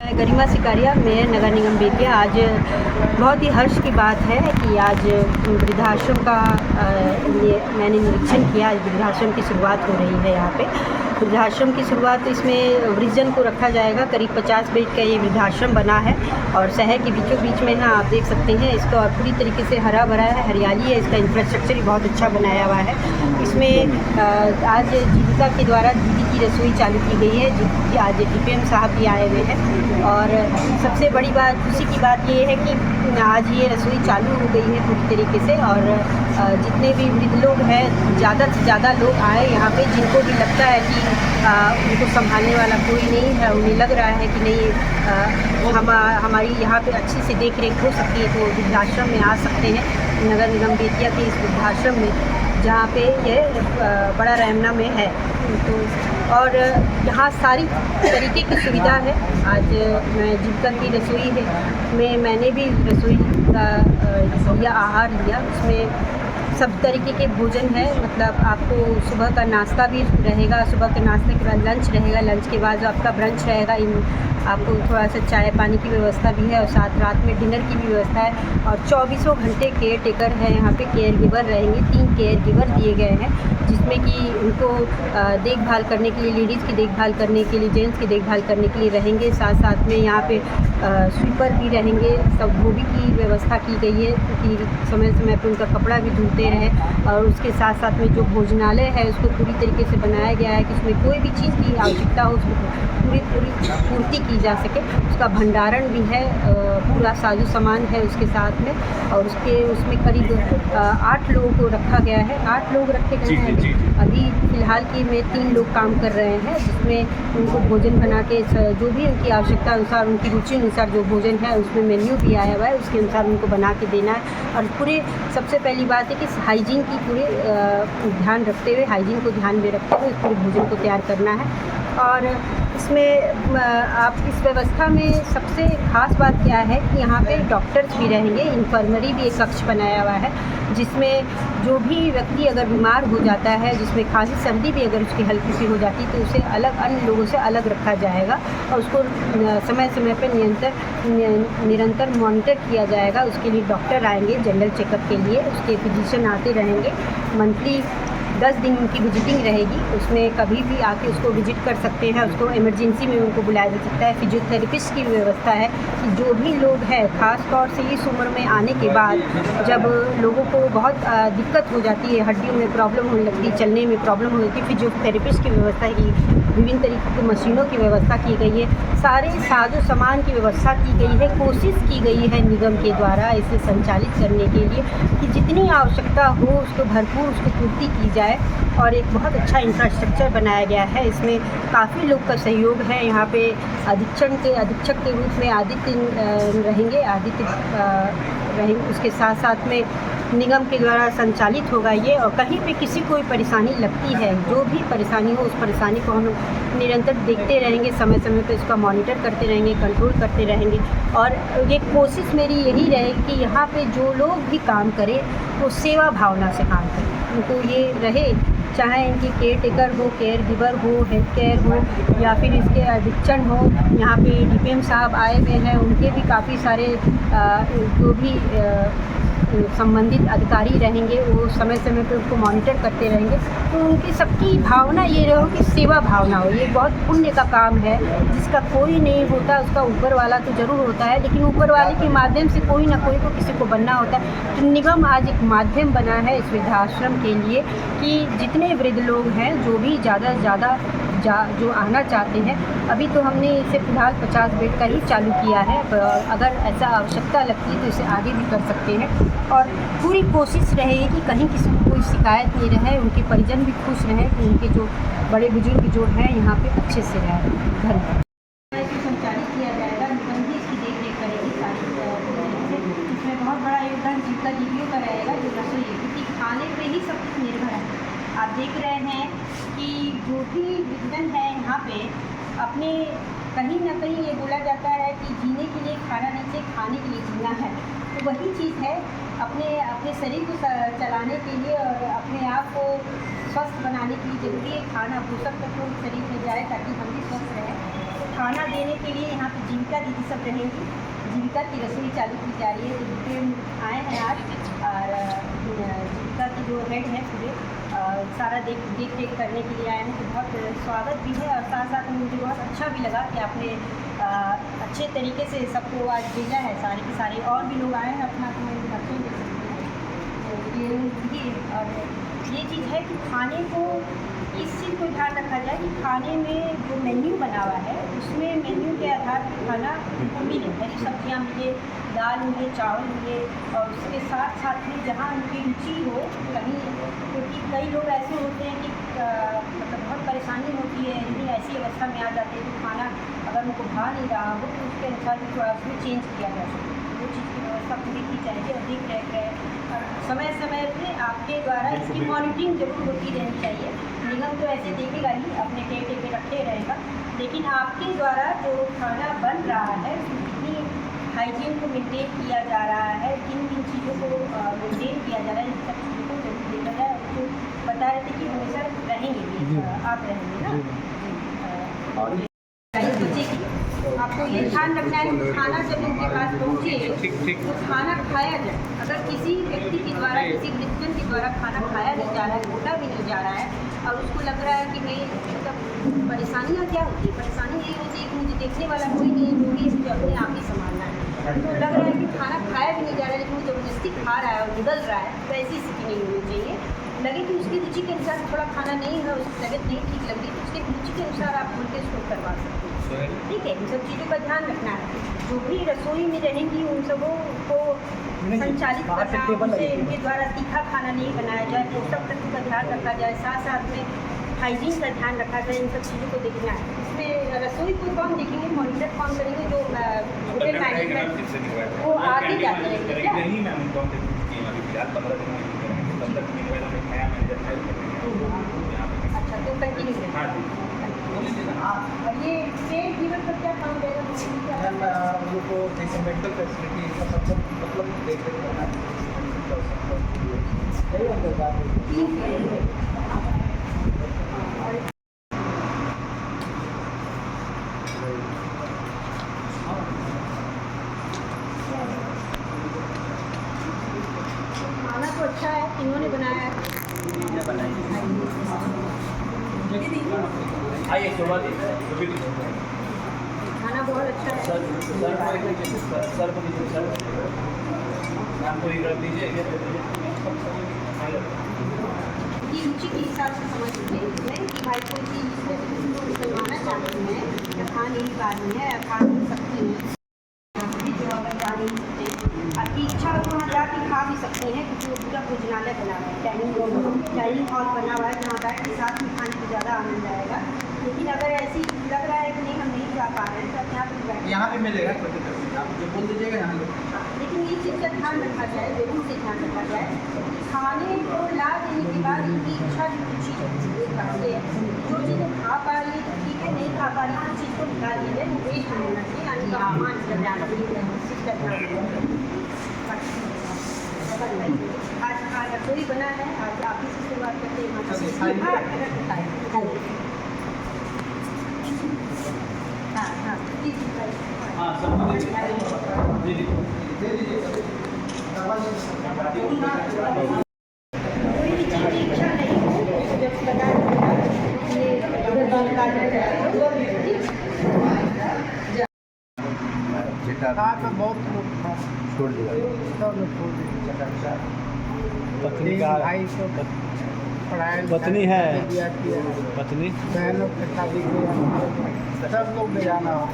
गरिमा Sikaria, mayor नगर निगम बेतिया। आज बहुत ही हर्ष की बात है कि आज वृद्धाश्रम का मैंने निरीक्षण किया। आज वृद्धाश्रम की शुरुआत हो रही है। यहाँ पे वृद्धाश्रम की शुरुआत, इसमें वृद्धजन को रखा जाएगा। करीब 50 बेड का ये वृद्धाश्रम बना है और शहर के बीचों बीच में है। आप देख सकते हैं इसका पूरी तरीके से हरा भरा है, हरियाली है। इसका इंफ्रास्ट्रक्चर भी बहुत अच्छा बनाया हुआ है। इसमें आज जीविका के द्वारा दीदी की रसोई चालू की गई है। आज डीपीएम साहब भी आए हुए हैं और सबसे बड़ी बात, खुशी की बात ये है कि आज ये रसोई चालू हो गई है पूरी तरीके से। और जितने भी वृद्ध लोग हैं, ज़्यादा से ज़्यादा लोग आए यहाँ पे, जिनको भी लगता है कि उनको संभालने वाला कोई नहीं है, उन्हें लग रहा है कि नहीं हमारी यहाँ पे अच्छी से देख रेख हो सकती है, तो वृद्धाश्रम में आ सकते हैं। नगर निगम बेतिया के इस वृद्धाश्रम में, जहाँ पे ये बड़ा रैमना में है, तो और यहाँ सारी तरीके की सुविधा है। आज मैं जीविका की रसोई है मैंने भी रसोई का लिया, आहार लिया। उसमें सब तरीके के भोजन है। मतलब आपको सुबह का नाश्ता भी रहेगा, सुबह के नाश्ते के बाद लंच रहेगा, लंच के बाद जो आपका ब्रंच रहेगा, आपको थोड़ा सा चाय पानी की व्यवस्था भी है और साथ रात में डिनर की भी व्यवस्था है। और 24 घंटे केयर टेकर है यहाँ पे, केयर गिवर रहेंगे। 3 केयर गिवर दिए गए हैं, जिसमें कि उनको देखभाल करने के लिए, लेडीज़ की देखभाल करने के लिए, जेंट्स की देखभाल करने के लिए रहेंगे। साथ साथ में यहाँ पे स्वीपर भी रहेंगे। सब धोबी की व्यवस्था की गई है कि समय समय पर उनका कपड़ा भी धुलते रहे। और उसके साथ साथ में जो भोजनालय है उसको पूरी तरीके से बनाया गया है कि उसमें कोई भी चीज़ की आवश्यकता हो उसको पूरी पूर्ति की जा सके। उसका भंडारण भी है, पूरा साजो सामान है उसके साथ में। और उसमें करीब 8 लोगों को रखा गया है। 8 लोग रखे गए हैं। अभी फ़िलहाल की में 3 लोग काम कर रहे हैं, जिसमें उनको भोजन बना के जो भी उनकी आवश्यकता अनुसार, उनकी रुचि अनुसार जो भोजन है, उसमें मेन्यू भी आया हुआ है, उसके अनुसार उनको बना के देना है। और पूरे सबसे पहली बात है कि हाइजीन की पूरे ध्यान रखते हुए, हाइजीन को ध्यान में रखते हुए पूरे भोजन को तैयार करना है। और इसमें आप इस व्यवस्था में सबसे ख़ास बात क्या है कि यहाँ पे डॉक्टर्स भी रहेंगे। इन्फर्मरी भी एक कक्ष बनाया हुआ है, जिसमें जो भी व्यक्ति अगर बीमार हो जाता है, जिसमें खांसी सर्दी भी अगर उसकी हल्की सी हो जाती है, तो उसे अलग, अन्य लोगों से अलग रखा जाएगा और उसको समय समय पर निरंतर मॉनिटर किया जाएगा। उसके लिए डॉक्टर आएंगे जनरल चेकअप के लिए, उसके फिजिशियन आते रहेंगे। मंथली 10 दिन उनकी विजिटिंग रहेगी। उसमें कभी भी आके उसको विजिट कर सकते हैं। उसको इमरजेंसी में उनको बुलाया जा सकता है। फिजियोथेरेपिस्ट की व्यवस्था है कि जो भी लोग हैं, ख़ास तौर से इस उम्र में आने के बाद, जब लोगों को बहुत दिक्कत हो जाती है, हड्डियों में प्रॉब्लम होने लगती है, चलने में प्रॉब्लम हो जाती है, फिजियोथेरेपिस्ट की व्यवस्था है कि विभिन्न तरीके की मशीनों की व्यवस्था की गई है। सारे साजो सामान की व्यवस्था की गई है। कोशिश की गई है निगम के द्वारा इसे संचालित करने के लिए कि जितनी आवश्यकता हो उसको भरपूर उसको पूर्ति की जाए। और एक बहुत अच्छा इंफ्रास्ट्रक्चर बनाया गया है। इसमें काफ़ी लोग का सहयोग है। यहाँ पे अधीक्षक के रूप में आदित्य रहेंगे। उसके साथ साथ में निगम के द्वारा संचालित होगा ये। और कहीं पे किसी कोई परेशानी लगती है, जो भी परेशानी हो, उस परेशानी को हम निरंतर देखते रहेंगे, समय समय पे उसका मॉनिटर करते रहेंगे, कंट्रोल करते रहेंगे। और ये कोशिश मेरी यही रहेगी कि यहाँ पे जो लोग भी काम करें वो सेवा भावना से काम करें। उनको ये रहे, चाहे इनकी केयर टेकर हो, केयर गिवर हो, हेल्थ केयर हो, या फिर इसके अधीक्षण हो। यहाँ पे डीपीएम साहब आए हुए हैं, उनके भी काफ़ी सारे जो भी संबंधित अधिकारी रहेंगे, वो समय समय पे उनको मॉनिटर करते रहेंगे। तो उनकी सबकी भावना ये रहो कि सेवा भावना हो। ये बहुत पुण्य का काम है, जिसका कोई नहीं होता, उसका ऊपर वाला तो ज़रूर होता है, लेकिन ऊपर वाले के माध्यम से कोई ना कोई को किसी को बनना होता है। तो निगम आज एक माध्यम बना है इस वृद्धाश्रम के लिए कि जितने वृद्ध लोग हैं, जो भी ज़्यादा से ज़्यादा जो आना चाहते हैं, अभी तो हमने इसे फ़िलहाल 50 बेड का ही चालू किया है। अगर ऐसा आवश्यकता लगती है तो इसे आगे भी कर सकते हैं। और पूरी कोशिश रहेगी कि कहीं किसी को कोई शिकायत नहीं रहे, उनके परिजन भी खुश रहें, कि उनके जो बड़े बुजुर्ग जो हैं यहाँ पे अच्छे से रहें। धन्यवाद। संचालित किया जाएगा, निगम भी इसकी देख रेख करेगी सारी से। इसमें बहुत बड़ा योगदान जीविका दीदियों का रहेगा, जो रसोई, क्योंकि खाने पर ही सब कुछ निर्भर है। आप देख रहे हैं कि जो भी वृद्धजन है यहाँ पे, अपने कहीं ना कहीं ये बोला जाता है कि जीने के लिए खाना नहीं चाहिए, खाने के लिए जीना है। तो वही चीज़ है, अपने शरीर को चलाने के लिए और अपने आप को स्वस्थ बनाने के लिए ज़रूरी है खाना, पोषक तत्व शरीर में जाए ताकि हम भी स्वस्थ रहें। खाना देने के लिए यहाँ पे जीविका दीदी सब रहेंगी। जीविका की रसोई चालू की जा रही है, तो दीदी आए हैं आज, और जीविका की जो हेड है पूरे सारा देख रेख करने के लिए आए हैं। तो बहुत स्वागत भी है, और साथ साथ में मुझे बहुत अच्छा भी लगा कि आपने अच्छे तरीके से सबको आज भेजा है। सारे के सारे और भी लोग आए हैं, अपना अपना इंट्रोडक्शन दे सकते हैं। तो ये और ये चीज़ है कि खाने को इस चीज़ को ध्यान रखा जाए कि खाने में जो मेन्यू बना हुआ है उसमें मेन्यू के आधार पर खाना मिले, हरी सब्जियाँ मिले, दाल मिले, चावल मिले, और उसके साथ साथ में जहाँ उनकी रुचि हो कहीं, क्योंकि कई लोग ऐसे होते हैं कि मतलब बहुत परेशानी होती है, इतनी ऐसी अवस्था में आ जाते हैं कि खाना अगर उनको भा नहीं रहा हो तो उसके अनुसार भी थोड़ा उसमें चेंज किया जा सकता है। वो चीज़ की व्यवस्था पूरी की जाएगी, और देख रेख है समय समय पे आपके द्वारा इसकी मॉनिटरिंग जरूर होती रहनी चाहिए। निगम तो ऐसे देखेगा ही, अपने टेके पे रखे रहेगा, लेकिन आपके द्वारा जो खाना बन रहा है कितनी हाइजीन को मेंटेन किया जा रहा है, किन किन चीज़ों को मेंटेन किया जा रहा है, इन सब चीज़ों को जरूर देखा जाए। जो बता रहे थे कि हमेशा रहेंगे भी, आप रहेंगे ना। सोचिए आपको ये ध्यान रखना है कि खाना जब उनके पास पहुँचे तो खाना खाया जाए। अगर किसी व्यक्ति के द्वारा, किसी वृद्धजन के द्वारा खाना खाया नहीं जा रहा है, घोटा भी नहीं जा रहा है, और उसको लग रहा है कि नहीं, मतलब परेशानियाँ क्या होती है, परेशानी यही होती है कि मुझे देखने वाला कोई नहीं है, मुझे मुझे अपने आप ही संभालना है। तो लग रहा है कि खाना खाया भी नहीं जा रहा है, लेकिन वो ज़बरदस्ती खा रहा है और निगल रहा है, तो ऐसी स्थिति नहीं होनी चाहिए। लगे कि उसकी रुचि के अनुसार थोड़ा खाना नहीं है, उसकी तबीयत नहीं ठीक लग रही, तो उसकी रुचि के अनुसार आप बोल के उसको करवा सकते हैं। ठीक है, इन सब चीज़ों का ध्यान रखना है। जो भी रसोई में रहेंगी उन सबों को संचालित करना, उनसे इनके द्वारा तीखा खाना नहीं बनाया जाए, पोषक तत्व का ध्यान रखा जाए, साथ साथ में हाइजीन का ध्यान रखा जाए। इन सब चीज़ों को देखना है। इसमें रसोई को कौन देखेंगे, मॉनिटर कौन करेंगे, जो होटल मैनेजमेंट वो आगे जाते रहेंगे क्या? अच्छा, तो कंटिन्यू और ये स्टेट जीवन पर क्या काम देगा? मैम हम लोग को जैसे मेडिकल फैसिलिटी का सब मतलब देख रहे हैं। खाना तो अच्छा है, इन्होंने बनाया है। आइए खाना बहुत अच्छा है। सर को दीजिए, सर नाम को कर दीजिए। की रुचि के हिसाब से समझ सकते हैं इसमें कि भाई कोई चीज़ जिसमें से किसी को निकलवाना चाहती हैं या खा नहीं पा रही है या खा नहीं सकती हैं, जो अगर जा नहीं सकते, आपकी इच्छा हो तो वहाँ जाके खा भी सकती हैं, क्योंकि वो पूरा भोजनालय बना हुआ है, डाइनिंग हॉल बना हुआ है, जहाँ बैठ के साथ में खाने को ज़्यादा आनंद आएगा। लेकिन अगर ऐसी लग रहा है कि नहीं हम नहीं जा पा रहे हैं, तो अपने आप बैठ यहाँ पे मिलेगा छोटे छोटे, आप जो बोल दीजिएगा यहाँ पे। लेकिन ये चीज़ का ध्यान रखा जाए, जरूर से ध्यान रखा जाए, खाने को ला देने के बाद इनकी इच्छा की रुचि खाते हैं। जो चीज़ें खा पा रही है तो ठीक है, नहीं खा पा रही है तो चीज़ को निकाल दिया जाए, वो वेस्ट नहीं होना चाहिए, यानी सामान का ध्यान आज रसोई बना है, आज आप ही से शुरुआत करते हैं। हाँ हाँ जी हाँ सब दे दीजिए। कोई भी चीज़ की इच्छा नहीं हो जब बता बहुत छोड़ दिया पत्नी का भाई को पढ़ाई पत्नी है, पत्नी बहनों के शादी सब लोग ले जाना हो।